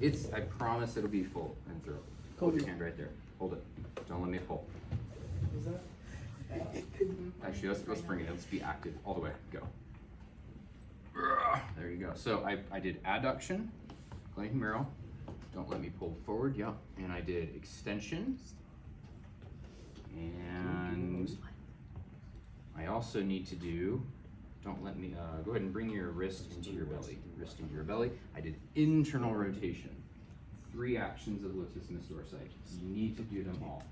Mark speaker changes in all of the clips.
Speaker 1: I promise it'll be full and throw. Hold your hand right there. Hold it. Don't let me pull.
Speaker 2: Is that?
Speaker 1: Actually, let's bring it in. Let's be active all the way. Go. There you go. So I did adduction, glenohumeral. Don't let me pull forward. Yep. And I did extension. And I also need to do, don't let me, go ahead and bring your wrist into your belly. Wrist into your belly. I did internal rotation. 3 actions of latissimus dorsi. You need to do them all.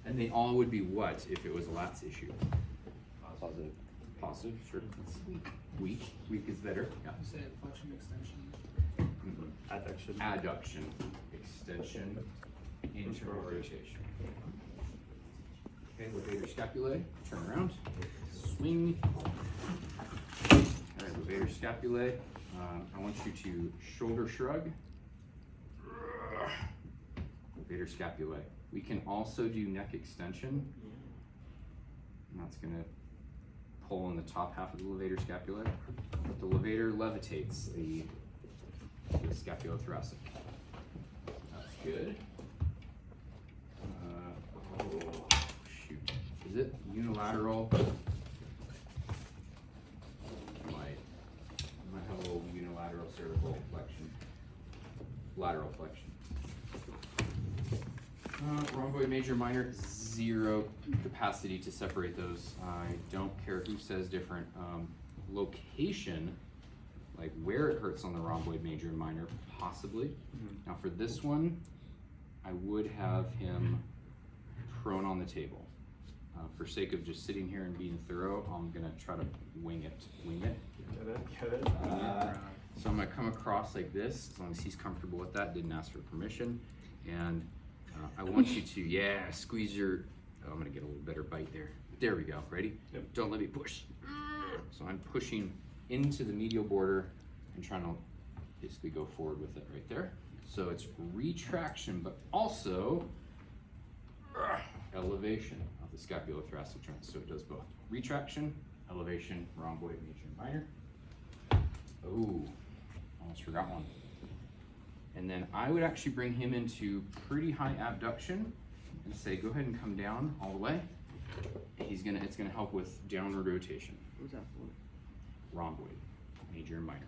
Speaker 1: And they all would be what if it was a lats issue? Positive. Positive, sure. That's weak. Weak. Weak is better. Yeah.
Speaker 2: You said flexion, extension.
Speaker 3: Adduction.
Speaker 1: Adduction, extension, internal rotation. Okay, levator scapulae, turn around, swing. All right, levator scapulae. I want you to shoulder shrug. Levator scapulae. We can also do neck extension. And that's gonna pull in the top half of the levator scapulae. But the levator levitates the scapulothoracic. That's good. Oh, shoot. Is it unilateral? I might have a little unilateral cervical flexion. Lateral flexion. Rhomboid major, minor, 0 capacity to separate those. I don't care who says different. Location, like where it hurts on the rhomboid major and minor, possibly. Now for this one, I would have him prone on the table. For sake of just sitting here and being thorough, I'm gonna try to wing it.
Speaker 3: Get it.
Speaker 1: So I'm gonna come across like this, as long as he's comfortable with that, didn't ask for permission. And I want you to, squeeze your, I'm gonna get a little better bite there. There we go, ready?
Speaker 3: Yep.
Speaker 1: Don't let me push. So I'm pushing into the medial border and trying to basically go forward with it right there. So it's retraction, but also elevation of the scapulothoracic joint. So it does both. Retraction, elevation, rhomboid, major, and minor. Oh, almost forgot one. And then I would actually bring him into pretty high abduction and say, go ahead and come down all the way. It's gonna help with downward rotation.
Speaker 4: What's that for?
Speaker 1: Rhomboid, major and minor.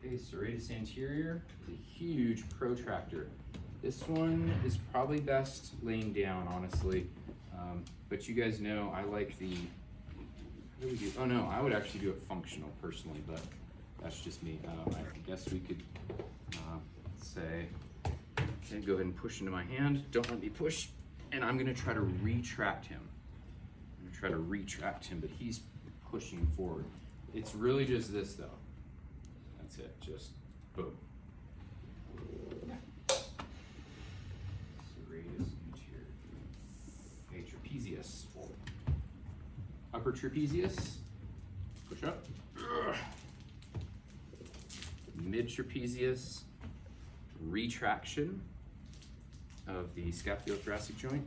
Speaker 1: Okay, serratus anterior is a huge protractor. This one is probably best laying down, honestly. But you guys know I like the, what do we do? Oh no, I would actually do it functional personally, but that's just me. I guess we could say, okay, go ahead and push into my hand. Don't let me push. And I'm gonna try to retract him. I'm gonna try to retract him, but he's pushing forward. It's really just this though. That's it, just boom. Serratus anterior. Okay, trapezius. Upper trapezius. Push up. Mid trapezius. Retraction of the scapulothoracic joint.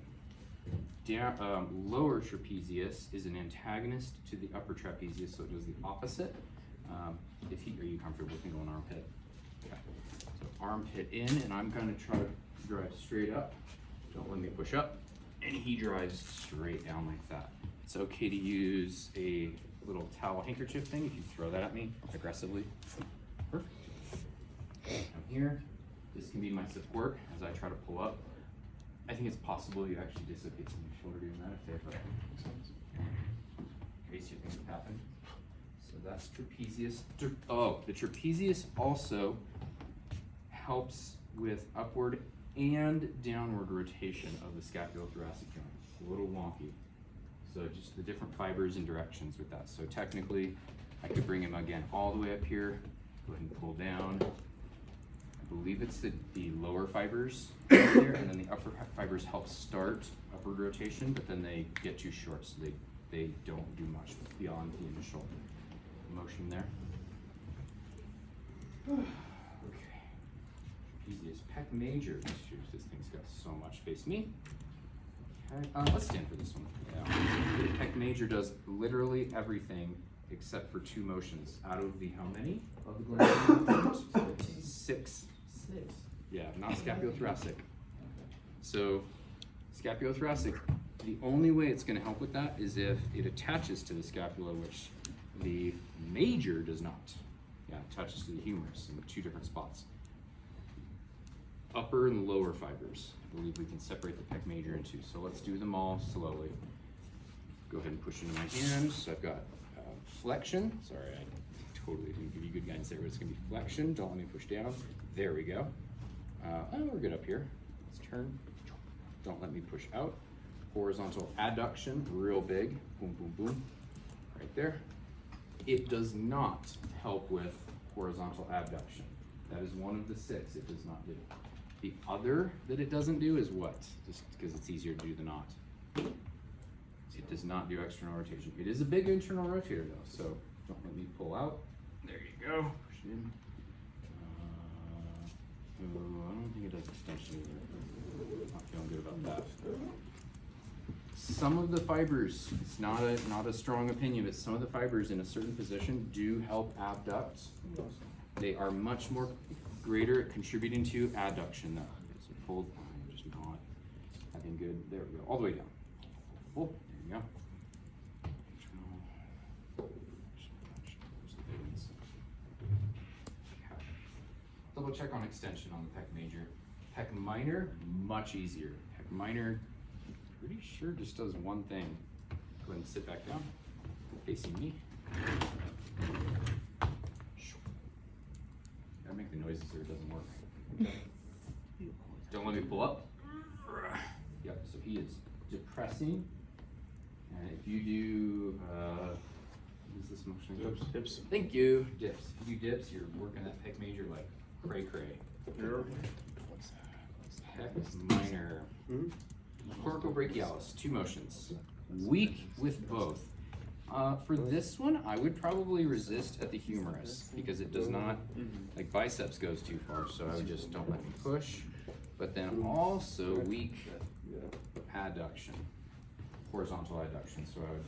Speaker 1: Down, lower trapezius is an antagonist to the upper trapezius, so it does the opposite. Are you comfortable with me going armpit? Okay. So armpit in, and I'm gonna try to drive straight up. Don't let me push up. And he drives straight down like that. It's okay to use a little towel handkerchief thing if you throw that at me aggressively. Perfect. Come here. This can be my support as I try to pull up. I think it's possible you actually dislocate some of your shoulder doing that if they have in case you think it happened. So that's trapezius. The trapezius also helps with upward and downward rotation of the scapulothoracic joint. It's a little wonky. So just the different fibers and directions with that. So technically, I could bring him again all the way up here. Go ahead and pull down. I believe it's the lower fibers here, and then the upper fibers help start upward rotation, but then they get too short, so they don't do much beyond the initial motion there. Okay. Trapezius pec major. This thing's got so much. Face me. Okay. Let's stand for this one. Yeah. Pec major does literally everything except for 2 motions. Out of the how many of the glenohumeral? 6.
Speaker 2: 6.
Speaker 1: Yeah, not scapulothoracic.
Speaker 2: Okay.
Speaker 1: So scapulothoracic, the only way it's going to help with that is if it attaches to the scapula, which the major does not. Yeah, it touches to the humerus in 2 different spots. Upper and lower fibers. I believe we can separate the pec major into. So let's do them all slowly. Go ahead and push into my hand. So I've got flexion. Sorry, I totally didn't give you good guidance there, but it's going to be flexion. Don't let me push down. There we go. Oh, we're good up here. Let's turn. Don't let me push out. Horizontal adduction, real big. Boom, boom, boom. Right there. It does not help with horizontal abduction. That is one of the 6 it does not do. The other that it doesn't do is what? Just because it's easier to do the knot. It does not do external rotation. It is a big internal rotator though, so don't let me pull out. There you go. Push it in. I don't think it does extension either. Not feeling good about that. Some of the fibers, it's not a strong opinion, but some of the fibers in a certain position do help abduct. They are much more greater at contributing to adduction though. So pulled, I'm just not having good, there we go, all the way down. Pull, there you go. Double check on extension on the pec major. Pec minor, much easier. Pec minor, pretty sure just does one thing. Go ahead and sit back down, facing me. Gotta make the noises or it doesn't work. Don't let me pull up. Yep, so he is depressing. And if you do, what is this motion?
Speaker 3: Dips.
Speaker 1: Thank you. Dips. If you do dips, you're working that pec major like cray cray. Pec minor. Coracobrachialis, 2 motions. Weak with both. For this one, I would probably resist at the humerus because it does not, like biceps goes too far, so I would just don't let me push. But then also weak adduction, horizontal adduction. So I would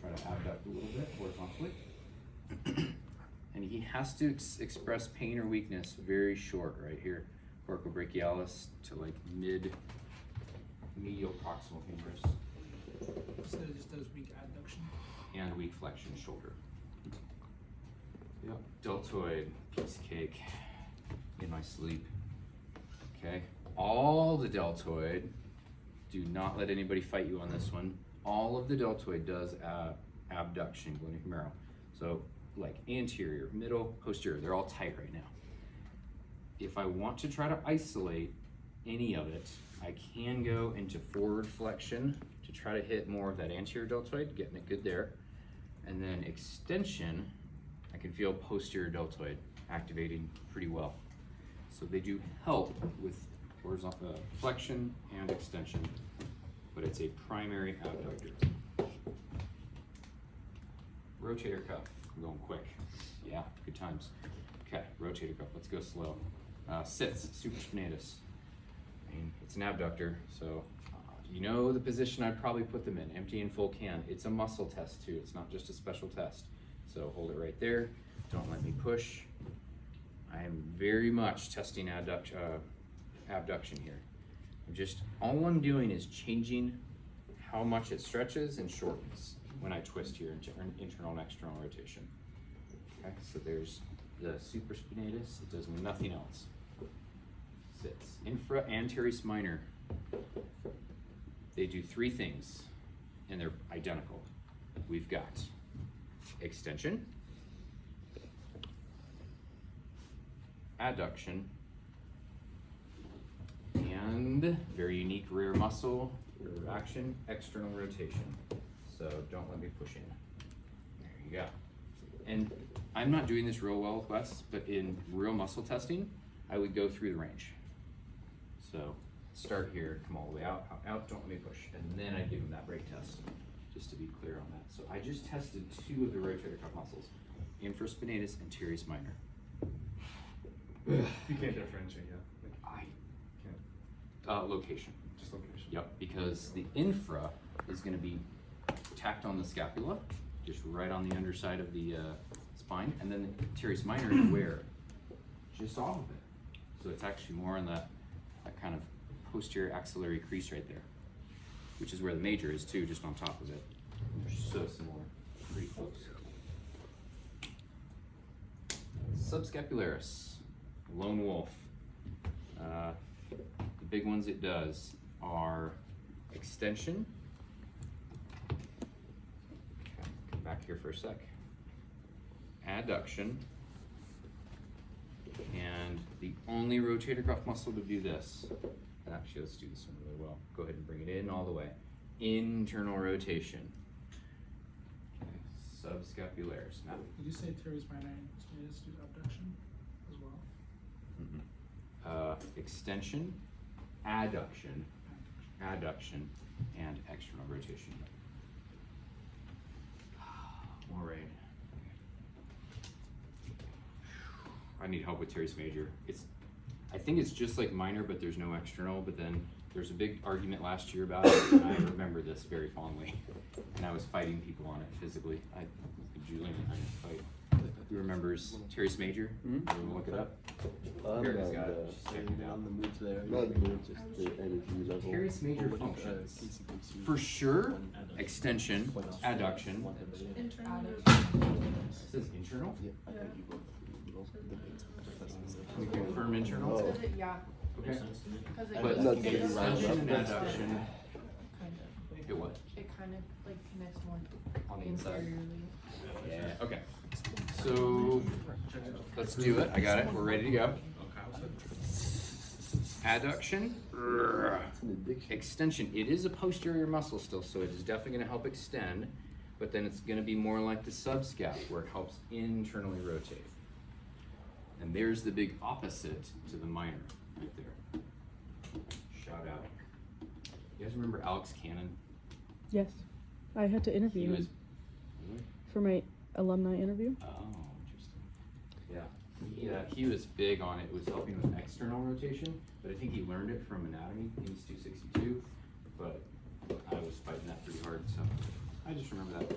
Speaker 1: try to abduct a little bit horizontally. And he has to express pain or weakness very short right here. Coracobrachialis to like medial proximal humerus.
Speaker 2: So it just does weak adduction.
Speaker 1: And weak flexion shoulder. Yep. Deltoid, piece of cake, in my sleep. Okay. All the deltoid, do not let anybody fight you on this one. All of the deltoid does abduction, glenohumeral. So like anterior, middle, posterior, they're all tight right now. If I want to try to isolate any of it, I can go into forward flexion to try to hit more of that anterior deltoid, getting it good there. And then extension, I can feel posterior deltoid activating pretty well. So they do help with horizontal flexion and extension, but it's a primary abductor. Rotator cuff, I'm going quick. Yeah, good times. Okay, rotator cuff, let's go slow. Sits, supraspinatus. I mean, it's an abductor, so you know the position I'd probably put them in, empty and full can. It's a muscle test too, it's not just a special test. So hold it right there, don't let me push. I am very much testing abduction here. All I'm doing is changing how much it stretches and shortens when I twist here into internal and external rotation. Okay, so there's the supraspinatus, it does nothing else. Sits. Infra and teres minor. They do 3 things, and they're identical. We've got extension, adduction, and very unique rear muscle, rear action, external rotation. So don't let me push in. There you go. And I'm not doing this real well with Wes, but in real muscle testing, I would go through the range. So start here, come all the way out, out, don't let me push. And then I give him that brake test, just to be clear on that. So I just tested 2 of the rotator cuff muscles, infraspinatus and teres minor.
Speaker 3: You can't differentiate, yeah.
Speaker 1: I
Speaker 3: Can't.
Speaker 1: Location.
Speaker 3: Just location.
Speaker 1: Yep, because the infra is going to be tacked on the scapula, just right on the underside of the spine, and then the teres minor is where? Just off of it. So it's actually more on that kind of posterior axillary crease right there, which is where the major is too, just on top of it. They're so similar, pretty close. Subscapularis, lone wolf. The big ones it does are extension. Okay, come back here for a sec. Adduction. And the only rotator cuff muscle to do this. Actually, let's do this one really well. Go ahead and bring it in all the way. Internal rotation. Okay, subscapularis. Now,
Speaker 2: Did you say teres minor and teres do abduction as well?
Speaker 1: extension, adduction, and external rotation. More rain. I need help with teres major. I think it's just like minor, but there's no external, but then there's a big argument last year about it, and I remember this very fondly. And I was fighting people on it physically. Julian and I fight. Who remembers teres major? Everyone look it up. Erica's got it. She's checking it out.
Speaker 4: On the moves there. Not the moves, just the energy level.
Speaker 1: Teres major functions. For sure, extension, adduction.
Speaker 5: Internal.
Speaker 1: It says internal?
Speaker 4: Yeah, I think you both.
Speaker 1: We confirm internal?
Speaker 4: Oh.
Speaker 5: Yeah.
Speaker 1: Okay.
Speaker 5: Because it
Speaker 1: But
Speaker 5: goes
Speaker 4: not
Speaker 5: it
Speaker 4: getting
Speaker 5: goes
Speaker 4: around
Speaker 1: extension
Speaker 5: down.
Speaker 1: and adduction,
Speaker 5: Kind of.
Speaker 1: it what?
Speaker 5: It kind of like connects more
Speaker 1: On the inside?
Speaker 5: interiorly.
Speaker 1: Yeah, okay. So, let's do it. I got it. We're ready to go. Adduction.
Speaker 4: It's an addiction.
Speaker 1: Extension. It is a posterior muscle still, so it is definitely going to help extend, but then it's going to be more like the subscap where it helps internally rotate. And there's the big opposite to the minor right there. Shout out. You guys remember Alex Cannon?
Speaker 6: Yes, I had to interview
Speaker 1: He
Speaker 6: him
Speaker 1: was. Really?
Speaker 6: for my alumni interview.
Speaker 1: Oh, interesting. Yeah, he was big on it. It was helping with external rotation, but I think he learned it from anatomy. He's 262, but I was fighting that pretty hard, so I just remember that.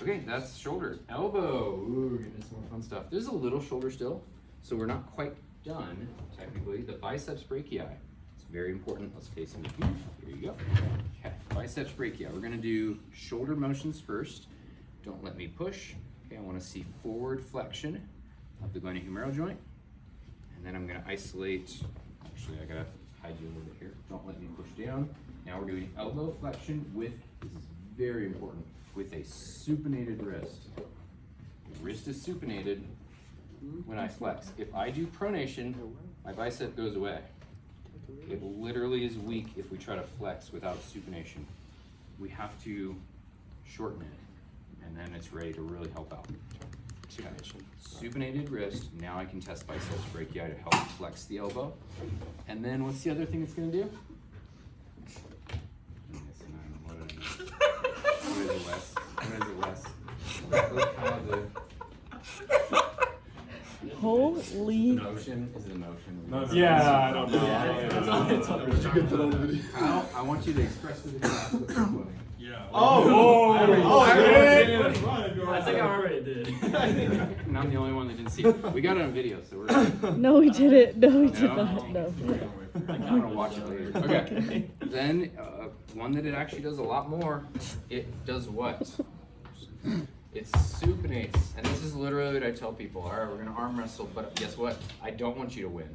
Speaker 1: Okay, that's shoulder. Elbow. Ooh, getting into some more fun stuff. There's a little shoulder still, so we're not quite done, technically. The biceps brachii. It's very important. Let's face into here. Here you go. Okay, biceps brachii. We're gonna do shoulder motions first. Don't let me push. Okay, I wanna see forward flexion of the glenohumeral joint. And then I'm gonna isolate, actually I gotta hide you a little bit here. Don't let me push down. Now we're doing elbow flexion with, this is very important, with a supinated wrist. The wrist is supinated when I flex. If I do pronation, my bicep goes away. It literally is weak if we try to flex without supination. We have to shorten it, and then it's ready to really help out. Okay. Supinated wrist, now I can test biceps brachii to help flex the elbow. And then what's the other thing it's gonna do? What is it, Wes? What is it, Wes? Look how the
Speaker 6: Holy!
Speaker 1: motion is the motion.
Speaker 3: Yeah, I don't know.
Speaker 4: Did you get that on video?
Speaker 1: I want you to express to the class what's funny.
Speaker 3: Yeah.
Speaker 4: Oh!
Speaker 3: I
Speaker 7: think I already did.
Speaker 1: And I'm the only one that didn't see it. We got it on video, so we're.
Speaker 6: No, we didn't. No, we did
Speaker 1: No?
Speaker 6: not. No.
Speaker 1: I'm gonna watch it later. Okay. Then one that it actually does a lot more. It does what? It supinates, and this is literally what I tell people. All right, we're gonna arm wrestle, but guess what? I don't want you to win.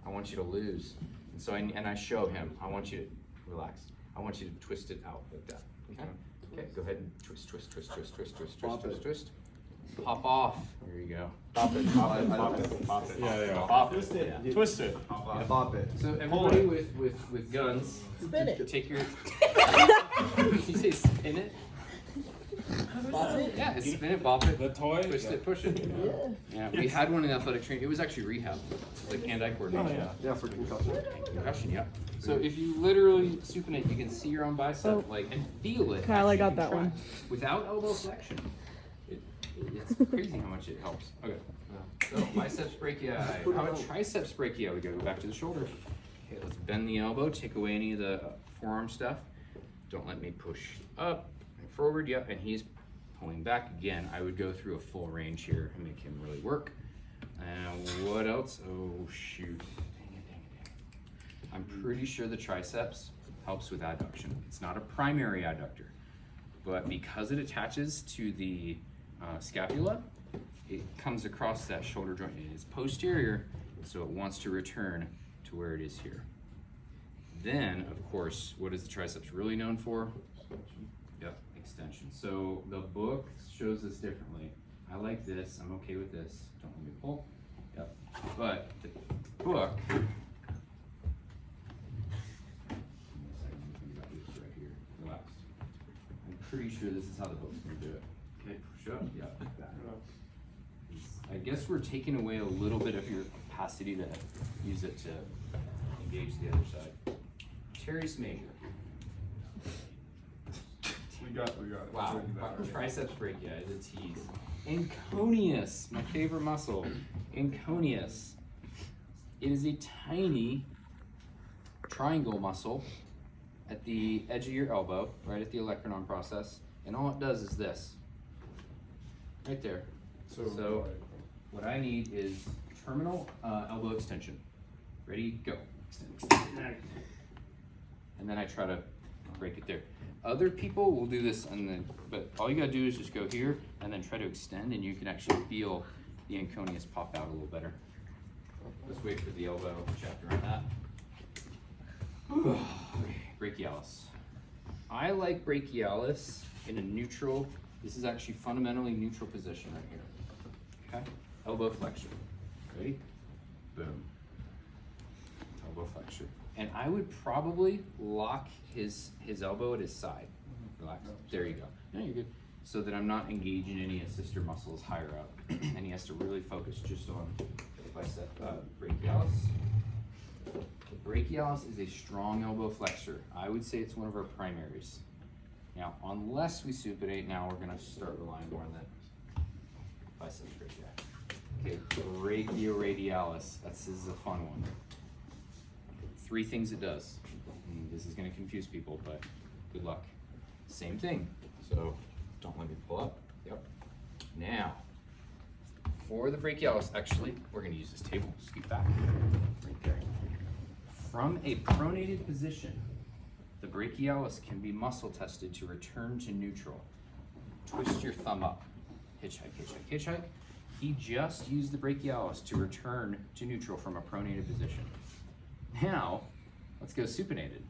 Speaker 1: I want you to lose. And so I show him. I want you to relax. I want you to twist it out like that. Okay. Okay. Go ahead and twist, twist, twist, twist, twist, twist, twist, twist, twist. Pop off. There you go.
Speaker 3: Pop it, pop it, pop it, pop it. Yeah, yeah.
Speaker 1: Pop it.
Speaker 3: Twist it.
Speaker 1: Yeah.
Speaker 3: Twist it.
Speaker 4: Pop it.
Speaker 1: So everybody with guns,
Speaker 6: Spin it.
Speaker 1: take your. You say spin it? Yeah, it's spin it, bop it,
Speaker 3: The toy?
Speaker 1: twist it, push it. Yeah, we had one in athletic training. It was actually rehab, like hand-eye coordination.
Speaker 4: Yeah, for concussion.
Speaker 1: Concussion, yeah. So if you literally supinate, you can see your own bicep,
Speaker 6: Oh.
Speaker 1: like, and feel it.
Speaker 6: Kyle, I
Speaker 1: actually
Speaker 6: got that
Speaker 1: contract.
Speaker 6: one.
Speaker 1: Without elbow flexion, it's crazy how much it helps. Okay. So biceps brachii. How about triceps brachii? We gotta go back to the shoulder. Okay, let's bend the elbow. Take away any of the forearm stuff. Don't let me push up and forward. Yep, and he's Pulling back again, I would go through a full range here and make him really work. And what else? Oh shoot. Dang it. I'm pretty sure the triceps helps with adduction. It's not a primary adductor, but because it attaches to the scapula, it comes across that shoulder joint. It is posterior, so it wants to return to where it is here. Then, of course, what is the triceps really known for? Yep, extension. So the book shows this differently. I like this, I'm okay with this. Don't let me pull. Yep. But the book, right here. Relax. I'm pretty sure this is how the book's gonna do it. Okay, push up, yeah, back up. I guess we're taking away a little bit of your capacity to use it to engage the other side. Teres major.
Speaker 4: We got it.
Speaker 1: Wow, triceps brachii, the T's. Inconius, my favorite muscle. Inconius. It is a tiny triangle muscle at the edge of your elbow, right at the olecranon process, and all it does is this. Right there. So what I need is terminal elbow extension. Ready, go. Extend. And then I try to break it there. Other people will do this, but all you gotta do is just go here and then try to extend, and you can actually feel the inconius pop out a little better. Let's wait for the elbow chapter on that. Brachialis. I like brachialis in a neutral. This is actually fundamentally neutral position right here. Okay, elbow flexion. Ready? Boom. Elbow flexion. And I would probably lock his elbow at his side. Relax. There you go. No, you're good. So that I'm not engaging any assister muscles higher up. And he has to really focus just on bicep brachialis. The brachialis is a strong elbow flexor. I would say it's one of our primaries. Now, unless we supinate, now we're gonna start relying more on that biceps brachii. Okay, brachioradialis. This is a fun one. 3 things it does. And this is gonna confuse people, but good luck. Same thing. So don't let me pull up. Yep. Now, for the brachialis, actually, we're gonna use this table. Scoot back. Right there. From a pronated position, the brachialis can be muscle tested to return to neutral. Twist your thumb up. Hitchhike, hitchhike, hitchhike. He just used the brachialis to return to neutral from a pronated position. Now, let's go supinated.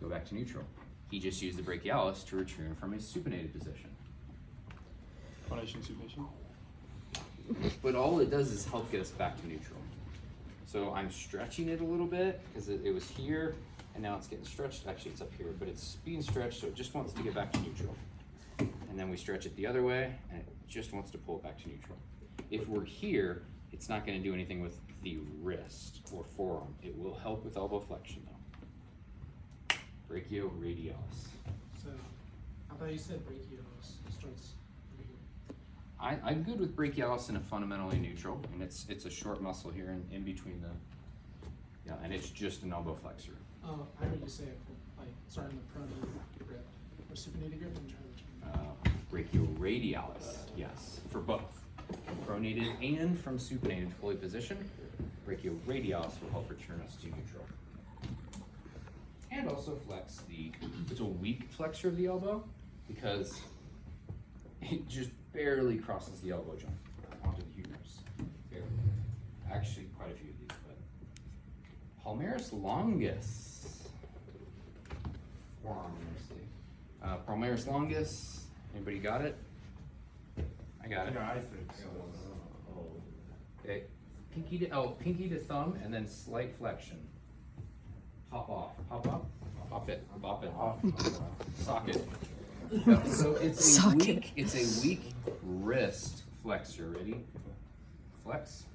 Speaker 1: Go back to neutral. He just used the brachialis to return from a supinated position.
Speaker 3: Pronation, supination.
Speaker 1: But all it does is help get us back to neutral. So I'm stretching it a little bit because it was here and now it's getting stretched. Actually, it's up here, but it's being stretched, so it just wants to get back to neutral. And then we stretch it the other way and it just wants to pull it back to neutral. If we're here, it's not going to do anything with the wrist or forearm. It will help with elbow flexion though. Brachioradialis.
Speaker 2: So, I thought you said brachialis starts over here.
Speaker 1: I'm good with brachialis in a fundamentally neutral, and it's a short muscle here in between the, yeah, and it's just an elbow flexor.
Speaker 2: Oh, I heard you say it, like, starting the pronated grip, or supinated grip, and try to
Speaker 1: Brachioradialis, yes, for both. Pronated and from supinated fully positioned, brachioradialis will help return us to neutral. And also flex it's a weak flexor of the elbow because it just barely crosses the elbow joint onto the humerus. Barely. Actually, quite a few of these, but palmaris longus. Forearm mostly. Palmaris longus. Anybody got it? I got it.
Speaker 4: Yeah, I think so.
Speaker 1: Okay. Pinky to thumb, and then slight flexion. Pop off. Pop up. Pop it. Bop it. Socket. So it's a weak wrist flexor. Ready? Flex.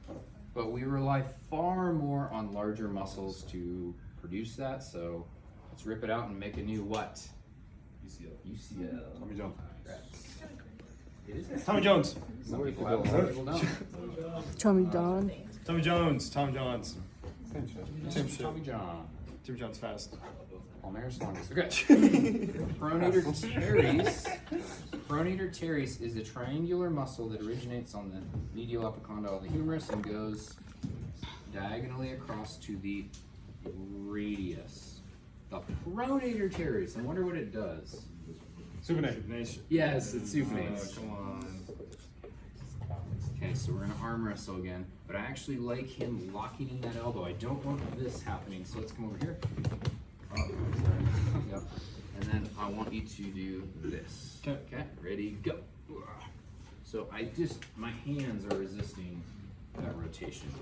Speaker 1: But we rely far more on larger muscles to produce that. So let's rip it out and make a new what? UCL.
Speaker 3: Tommy Jones.
Speaker 1: It is.
Speaker 3: Tommy Jones.
Speaker 1: Some people have, some people don't.
Speaker 6: Tommy John.
Speaker 3: Tommy Jones. Tom Jones.
Speaker 4: Same shit.
Speaker 3: Same shit.
Speaker 1: Tommy John.
Speaker 3: Tommy Jones fast.
Speaker 1: Palmaris longus. Okay. Pronator teres. Pronator teres is a triangular muscle that originates on the medial epicondyle of the humerus and goes diagonally across to the radius. The pronator teres. I wonder what it does.
Speaker 3: Supination.
Speaker 1: Yes, it supinates.
Speaker 3: Come on.
Speaker 1: Okay, so we're gonna arm wrestle again, but I actually like him locking in that elbow. I don't want this happening, so let's come over here. Yep. And then I want you to do this. Okay, ready, go. So my hands are resisting that rotation.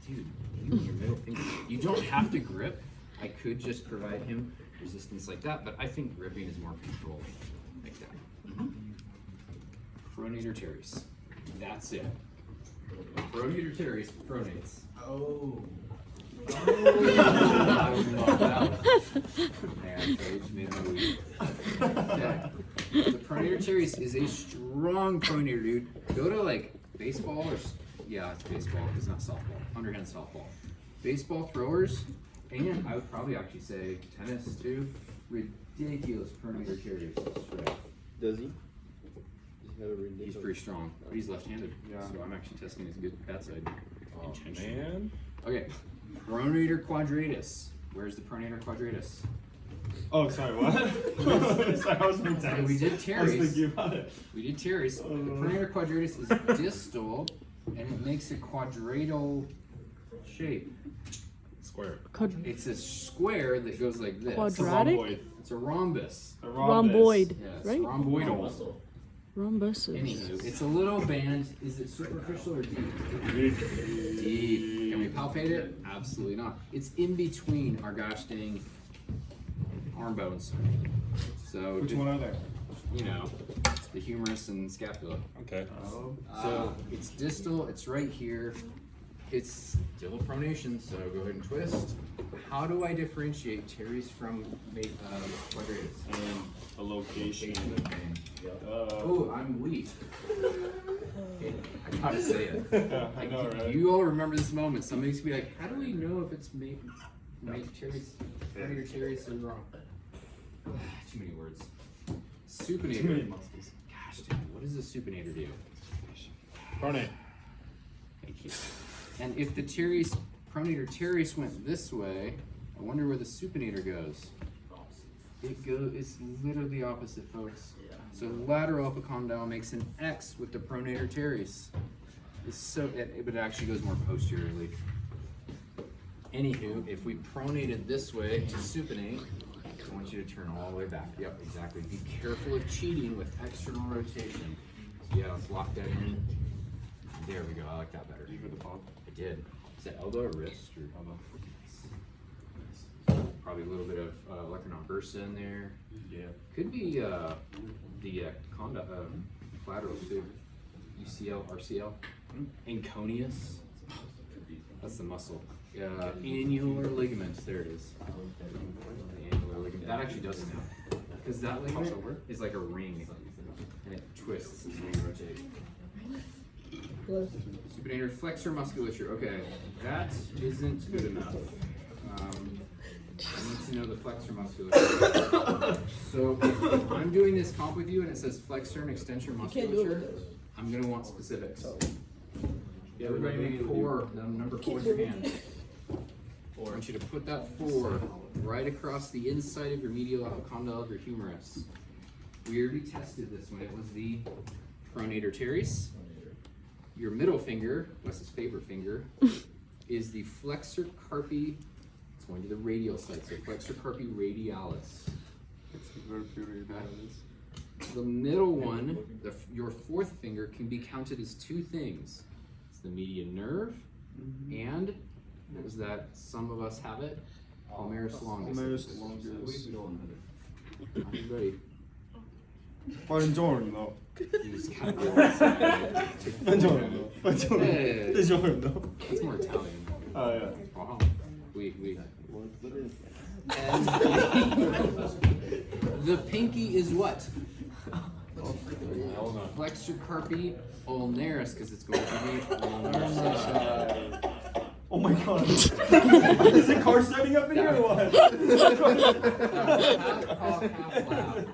Speaker 1: Dude, you and your middle finger. You don't have to grip. I could just provide him resistance like that, but I think gripping is more controlling, like that. Pronator teres. That's it. Pronator teres pronates.
Speaker 7: Oh.
Speaker 1: I would love that. Man, Paige made a movie. Okay. The pronator teres is a strong pronator, dude. Go to like baseball or it's baseball. It's not softball. Underhand softball. Baseball throwers, and I would probably actually say tennis too. Ridiculous pronator teres. Straight.
Speaker 8: Does he?
Speaker 1: He's pretty strong, but he's left-handed.
Speaker 3: Yeah.
Speaker 1: So I'm actually testing his good bat side.
Speaker 3: Oh,
Speaker 1: intentionally.
Speaker 3: man.
Speaker 1: Okay, pronator quadratus. Where's the pronator quadratus?
Speaker 3: Oh, sorry, what? Sorry, I was being
Speaker 1: Okay,
Speaker 3: tense.
Speaker 1: we did
Speaker 3: I was
Speaker 1: teres.
Speaker 3: thinking about it.
Speaker 1: We did teres. The pronator quadratus is distal, and it makes a quadradal shape.
Speaker 3: Square.
Speaker 1: It's a square that goes like this.
Speaker 6: Quadratic?
Speaker 3: Rhomboid.
Speaker 1: It's a rhombus.
Speaker 3: A
Speaker 6: Rhomboid,
Speaker 1: Yes,
Speaker 6: right?
Speaker 1: rhomboidal.
Speaker 6: Rhombuses.
Speaker 1: Anywho, it's a little band. Is it superficial or deep? Deep. Can we palpate it? Absolutely not. It's in between our gosh dang arm bones. So,
Speaker 3: Which one are they?
Speaker 1: you know, the humerus and scapula.
Speaker 3: Okay.
Speaker 1: So it's distal, it's right here. It's still a pronation, so go ahead and twist. How do I differentiate teres from quadratus?
Speaker 3: And a location.
Speaker 1: Oh, I'm weak. Okay, I gotta say it.
Speaker 3: Yeah, I know, right?
Speaker 1: You all remember this moment. Somebody's gonna be like, how do we know if it's made teres, pronator teres or wrong? Too many words. Supinator.
Speaker 3: Too many muscles.
Speaker 1: Gosh, dude, what does a supinator do?
Speaker 3: Pronate.
Speaker 1: Thank you. And if the pronator teres went this way, I wonder where the supinator goes. It's literally the opposite, folks. So lateral epicondyle makes an X with the pronator teres. But it actually goes more posteriorly. Anywho, if we pronated this way to supinate, I want you to turn all the way back. Yep, exactly. Be careful of cheating with external rotation. So yeah, let's lock that in. There we go. I like that better.
Speaker 3: You heard the pop?
Speaker 1: I did. Is that elbow or wrist or elbow? Probably a little bit of electron bursa in there.
Speaker 3: Yeah.
Speaker 1: Could be the collateral too. UCL, RCL, Anconius. That's the muscle. Annular ligament. There it is. The annular ligament. That actually does now. Because that ligament is like a ring, and it twists as we rotate. Supinator flexor musculature. Okay, that isn't good enough. I need to know the flexor musculature. So if I'm doing this comp with you and it says flexor and extensor musculature, I'm gonna want specifics. Everybody make 4, number 4 in your hand. I want you to put that 4 right across the inside of your medial epicondyle of your humerus. We already tested this one. It was the pronator teres. Your middle finger, Wes's favorite finger, is the flexor carpi. It's going to the radial side, so flexor carpi radialis. The middle one, your 4th finger, can be counted as 2 things. It's the median nerve, and what was that? Some of us have it. Palmaris longus.
Speaker 3: Palmaris longus.
Speaker 1: Everybody.
Speaker 3: Buongiorno.
Speaker 1: He's kind of
Speaker 3: Buongiorno. Buongiorno.
Speaker 1: Hey.
Speaker 3: Buongiorno.
Speaker 1: It's more Italian.
Speaker 3: Oh, yeah.
Speaker 1: Wow. We. The pinky is what? Flexor carpi ulnaris, because it's going to be ulnar.
Speaker 3: Oh my god. Is it car starting up in here or what?
Speaker 1: Half cough, half laugh.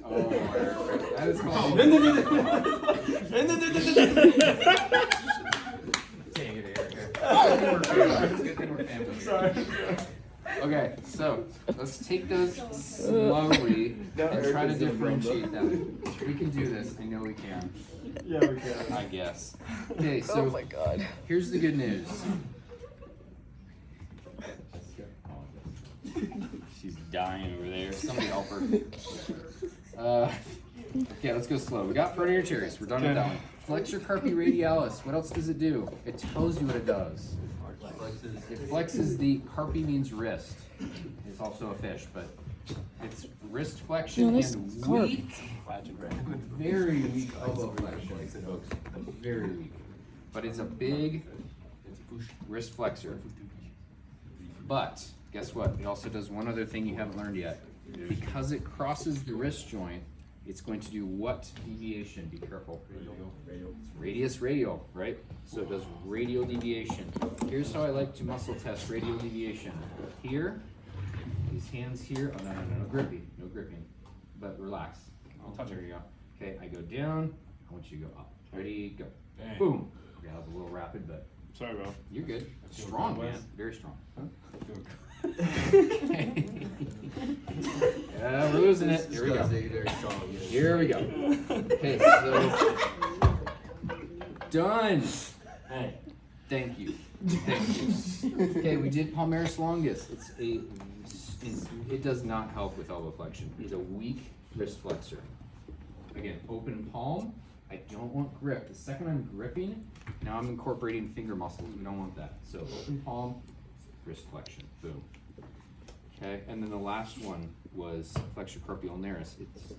Speaker 1: Oh, perfect. That is called. Dang it, Eric. It's a good thing we're family.
Speaker 3: Sorry.
Speaker 1: Okay, so let's take those slowly and try to differentiate them. We can do this. I know we can.
Speaker 3: Yeah, we can.
Speaker 1: I guess. Okay, so
Speaker 6: Oh my god.
Speaker 1: here's the good news. She's dying over there. Somebody help her. Okay, let's go slow. We got pronator teres. We're done with that one. Flexor carpi radialis. What else does it do? It tells you what it does. It flexes the carpi means wrist. It's also a fish, but it's wrist flexion
Speaker 6: No, that's
Speaker 1: and
Speaker 6: carp.
Speaker 1: weak, very weak elbow flexion, folks. Very weak. But it's a big wrist flexor. But guess what? It also does one other thing you haven't learned yet. Because it crosses the wrist joint, it's going to do what deviation? Be careful. Radius radial, right? So it does radial deviation. Here's how I like to muscle test radial deviation. Here, these hands here. Oh, no gripping. No gripping. But relax. I'll touch it. Here you go. Okay, I go down. I want you to go up. Ready, go.
Speaker 3: Dang.
Speaker 1: Boom. Okay, that was a little rapid, but
Speaker 3: Sorry, bro.
Speaker 1: you're good. Strong, man. Very strong. Yeah, we're losing it. Here we go. Here we go. Okay, so done.
Speaker 7: Hey.
Speaker 1: Thank you. Thank you. Okay, we did palmaris longus. It does not help with elbow flexion. It's a weak wrist flexor. Again, open palm. I don't want grip. The second I'm gripping, now I'm incorporating finger muscles. We don't want that. So open palm, wrist flexion. Boom. Okay, and then the last one was flexor carpi ulnaris. It's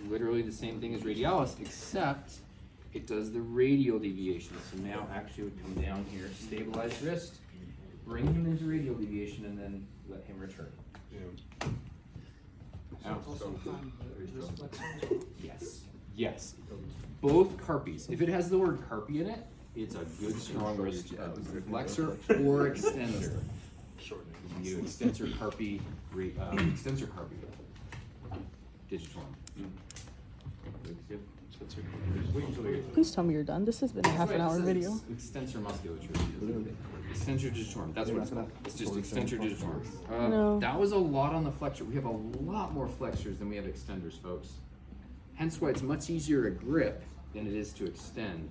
Speaker 1: literally the same thing as radialis, except it does the radial deviation. So now actually would come down here, stabilize wrist, bring him into radial deviation, and then let him return.
Speaker 2: So it's also behind the wrist flexor.
Speaker 1: Yes. Yes. Both carpies. If it has the word carpi in it, it's a good strong wrist flexor or extender. You can do extensor carpi, extensor carpi digitorum.
Speaker 6: Please tell me you're done. This has been a half an hour video.
Speaker 1: Extensor musculature. Extensor digitorum. That's what it's called. It's just extensor digitorum.
Speaker 6: No.
Speaker 1: That was a lot on the flexor. We have a lot more flexors than we have extenders, folks. Hence why it's much easier to grip than it is to extend.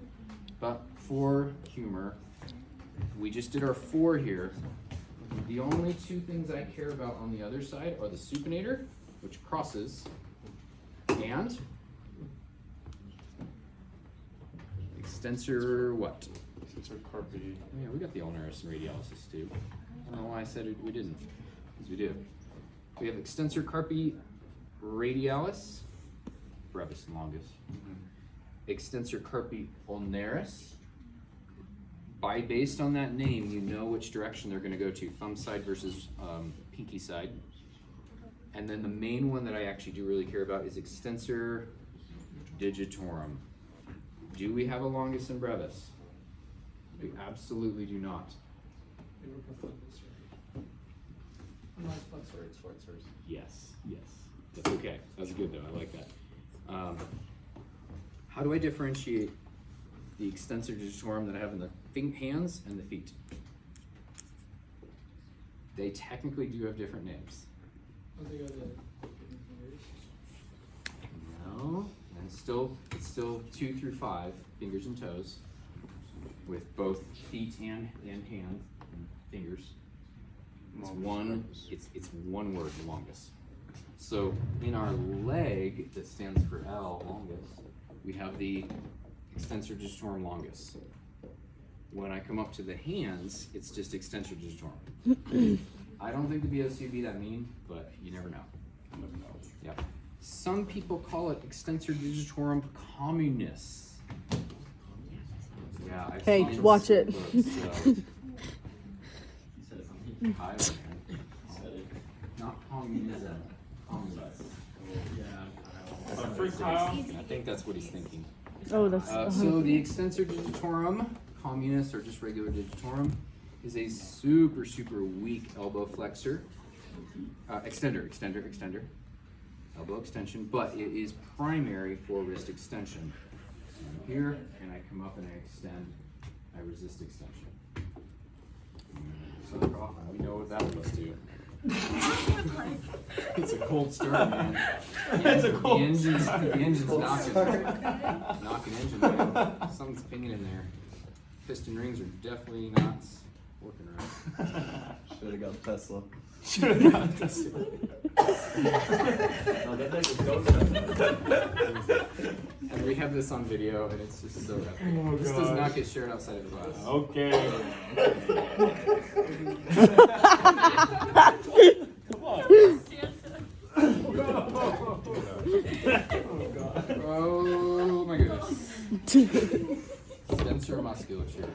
Speaker 1: But for humor, we just did our 4 here. The only 2 things I care about on the other side are the supinator, which crosses, and extensor what?
Speaker 3: Extensor carpi.
Speaker 1: Yeah, we got the ulnaris and radialis too. I don't know why I said we didn't, because we do. We have extensor carpi radialis, brevis and longus. Extensor carpi ulnaris. Based on that name, you know which direction they're going to go to, thumb side versus pinky side. And then the main one that I actually do really care about is extensor digitorum. Do we have a longus and brevis? We absolutely do not.
Speaker 2: They were conflicted. Unlike flexor, it's flexors.
Speaker 1: Yes, yes. That's okay. That's good though. I like that. How do I differentiate the extensor digitorum that I have in the hands and the feet? They technically do have different names.
Speaker 2: Don't they go to fingers?
Speaker 1: No, and it's still 2 through 5 fingers and toes, with both feet and hands and fingers. It's one word, longus. So in our leg that stands for L, longus, we have the extensor digitorum longus. When I come up to the hands, it's just extensor digitorum. I don't think the BOC would be that mean, but you never know. You never know. Yeah. Some people call it extensor digitorum communis. Yeah. I've
Speaker 6: Hey,
Speaker 1: seen it.
Speaker 6: watch it.
Speaker 1: Hi, man. Not communism. Communism. I think that's what he's thinking.
Speaker 6: Oh, that's.
Speaker 1: So the extensor digitorum communis, or just regular digitorum, is a super, super weak elbow flexor. Extender. Elbow extension, but it is primary for wrist extension. I'm here, and I come up and I extend, I resist extension. So we know what that was to. It's a cold start, man.
Speaker 3: It's a cold
Speaker 1: the engine's
Speaker 3: Cold
Speaker 1: knocking engine, man. Something's pinging in there. Piston rings are definitely not working right.
Speaker 3: Should have got Tesla.
Speaker 7: No, that thing was ghost.
Speaker 1: And we have this on video, and it's just so epic.
Speaker 3: Oh,
Speaker 1: This does
Speaker 3: gosh.
Speaker 1: not get shared outside of the class.
Speaker 3: Okay. Come on.
Speaker 1: Oh my goodness. Extensor musculature.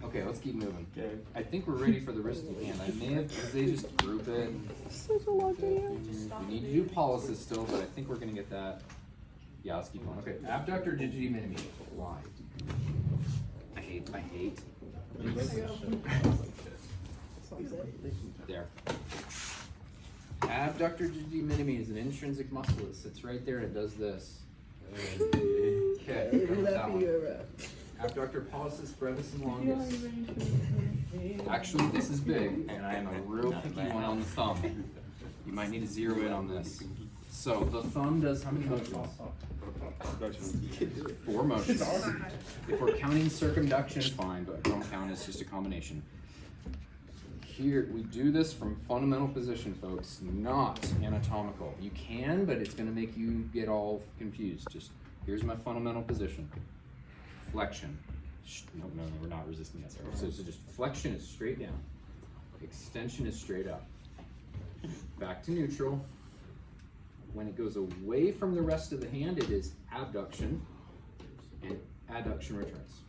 Speaker 1: Okay, let's keep moving.
Speaker 3: Okay.
Speaker 1: I think we're ready for the wrist and hand. I may have, because they just group it.
Speaker 6: Such a long video.
Speaker 1: We need to do polysis still, but I think we're gonna get that. Yeah, let's keep going. Okay, abductor digiti minimi. Why? I hate. There. Abductor digiti minimi is an intrinsic muscle. It sits right there and it does this. Okay, that one. Abductor pollicis brevis and longus. Actually, this is big, and I am a real picky one on the thumb. You might need to zero in on this. So the thumb does how many motions? 4 motions. If we're counting circumduction, fine, but don't count, it's just a combination. Here, we do this from fundamental position, folks, not anatomical. You can, but it's gonna make you get all confused. Just, here's my fundamental position. Flexion. No, we're not resisting that. So just flexion is straight down. Extension is straight up. Back to neutral. When it goes away from the rest of the hand, it is abduction, and adduction returns.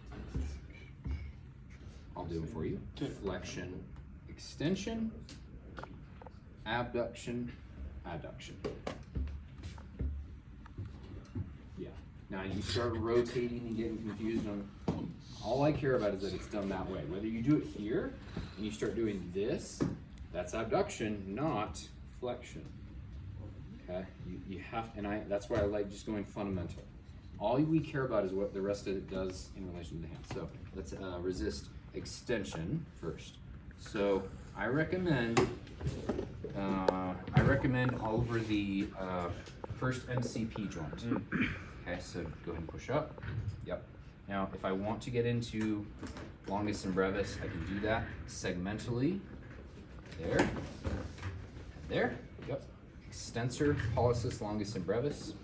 Speaker 1: I'll do them for you. Flexion, extension, abduction, adduction. Yeah. Now you start rotating and getting confused on. All I care about is that it's done that way. Whether you do it here and you start doing this, that's abduction, not flexion. Okay, you have, and that's why I like just going fundamental. All we care about is what the rest of it does in relation to the hand. So let's resist extension first. So I recommend over the first MCP joint. Okay, so go ahead and push up. Yep. Now, if I want to get into longus and brevis, I can do that segmentally. There. There. Yep. Extensor, pollicis, longus, and brevis.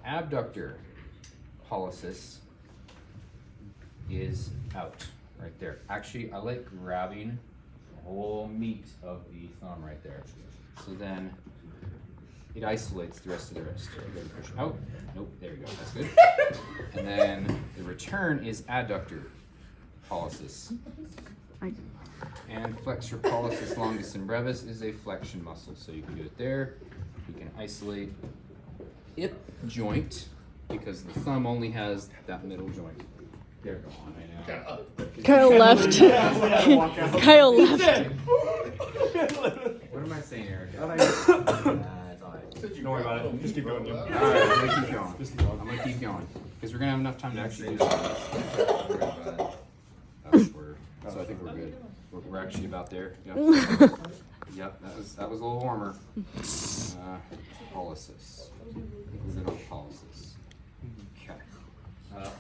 Speaker 1: Abductor, pollicis is out right there. Actually, I like grabbing the whole meat of the thumb right there. So then it isolates the rest of the wrist. Go ahead and push out. Nope, there you go, that's good. And then the return is adductor, pollicis. And flexor pollicis longus and brevis is a flexion muscle. So you can do it there. You can isolate hip joint because the thumb only has that middle joint. There, go on, I know.
Speaker 6: Kyle left. Kyle left.
Speaker 1: What am I saying, Erica?
Speaker 7: It's alright.
Speaker 3: Don't worry about it. Just keep going.
Speaker 1: All right, I'm gonna keep going. I'm gonna keep going because we're gonna have enough time to actually do this. So I think we're good. We're actually about there. Yep. Yep. That was a little warmer. Pollicis. I think we're good on pollicis. Okay.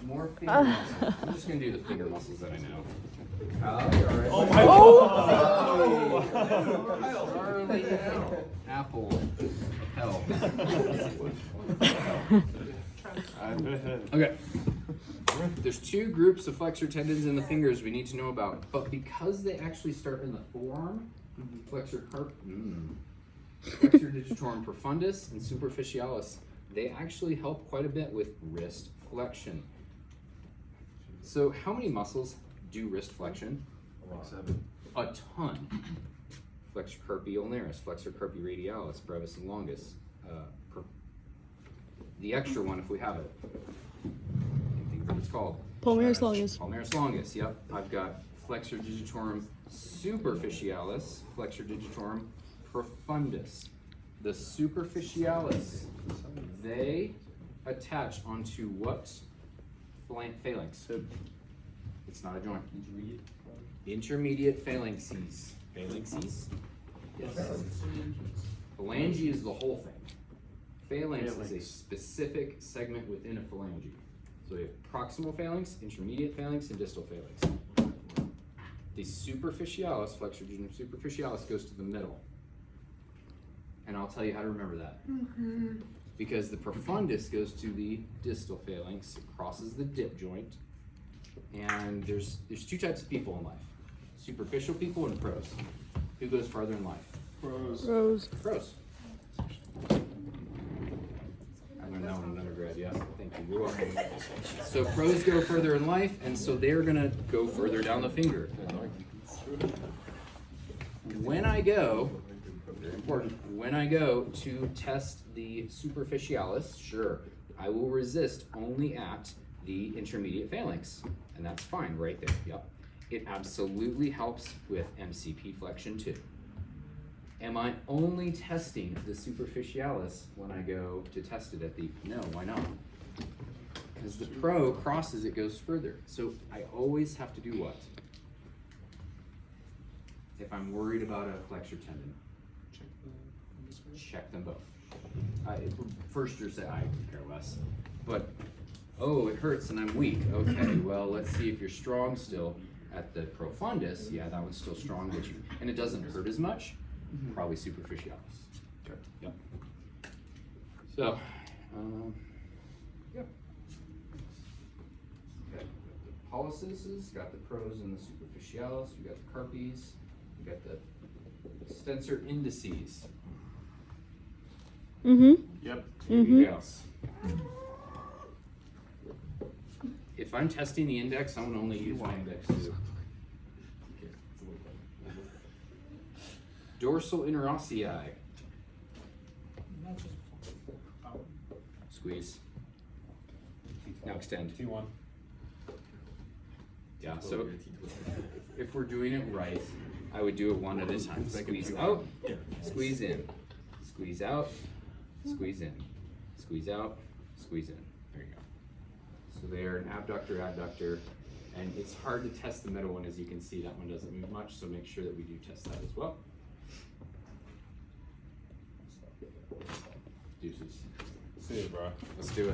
Speaker 1: More finger muscles. I'm just gonna do the finger muscles that I know.
Speaker 3: Oh my god!
Speaker 1: Charlie Apple. Hell. Okay. There's 2 groups of flexor tendons in the fingers we need to know about, but because they actually start in the forearm, flexor digitorum profundus and superficialis, they actually help quite a bit with wrist flexion. So how many muscles do wrist flexion?
Speaker 3: 7.
Speaker 1: A ton. Flexor carpi ulnaris, flexor carpi radialis, brevis and longus. The extra one if we have it. it's called?
Speaker 6: Palmaris longus.
Speaker 1: Palmaris longus, yep. I've got flexor digitorum superficialis, flexor digitorum profundus. The superficialis, they attach onto what phalanx? It's not a joint. Intermediate phalanxes. Phalanxes? Yes. Phalange is the whole thing. Phalanx is a specific segment within a phalange. So we have proximal phalanx, intermediate phalanx, and distal phalanx. The superficialis, flexor digitorum superficialis, goes to the middle. And I'll tell you how to remember that. Because the profundus goes to the distal phalanx, it crosses the dip joint. And there's two types of people in life. Superficial people and pros. Who goes farther in life?
Speaker 6: Rose.
Speaker 1: Pros. I learned that one in undergrad, yeah. Thank you. You're welcome. So pros go further in life, and so they're gonna go further down the finger. When I go, very important, when I go to test the superficialis, sure, I will resist only at the intermediate phalanx, and that's fine right there, yep. It absolutely helps with MCP flexion too. Am I only testing the superficialis when I go to test it at the, no, why not? Because the pro crosses, it goes further. So I always have to do what? If I'm worried about a flexor tendon,
Speaker 2: Check the fundus first.
Speaker 1: check them both. First you're saying, I could care less. But, oh, it hurts and I'm weak. Okay, well, let's see if you're strong still. At the profundus, yeah, that one's still strong, but and it doesn't hurt as much. Probably superficialis.
Speaker 4: Okay.
Speaker 1: Yep. So, yep. Okay. The polycysts, got the pros and the superficialis. You got the carpes. You got the extensor indices.
Speaker 6: Mm-hmm.
Speaker 4: Yep.
Speaker 1: Here we go. If I'm testing the index, I'm gonna only use my index too. Dorsal interossei. Squeeze. Now extend.
Speaker 3: T1.
Speaker 1: Yeah, so if we're doing it right, I would do it one at a time. Squeeze out, squeeze in, squeeze out, squeeze in, squeeze out, squeeze in. There you go. So they're an abductor, adductor, and it's hard to test the middle one. As you can see, that one doesn't move much, so make sure that we do test that as well. Deuces.
Speaker 3: See you, bro.
Speaker 1: Let's do it.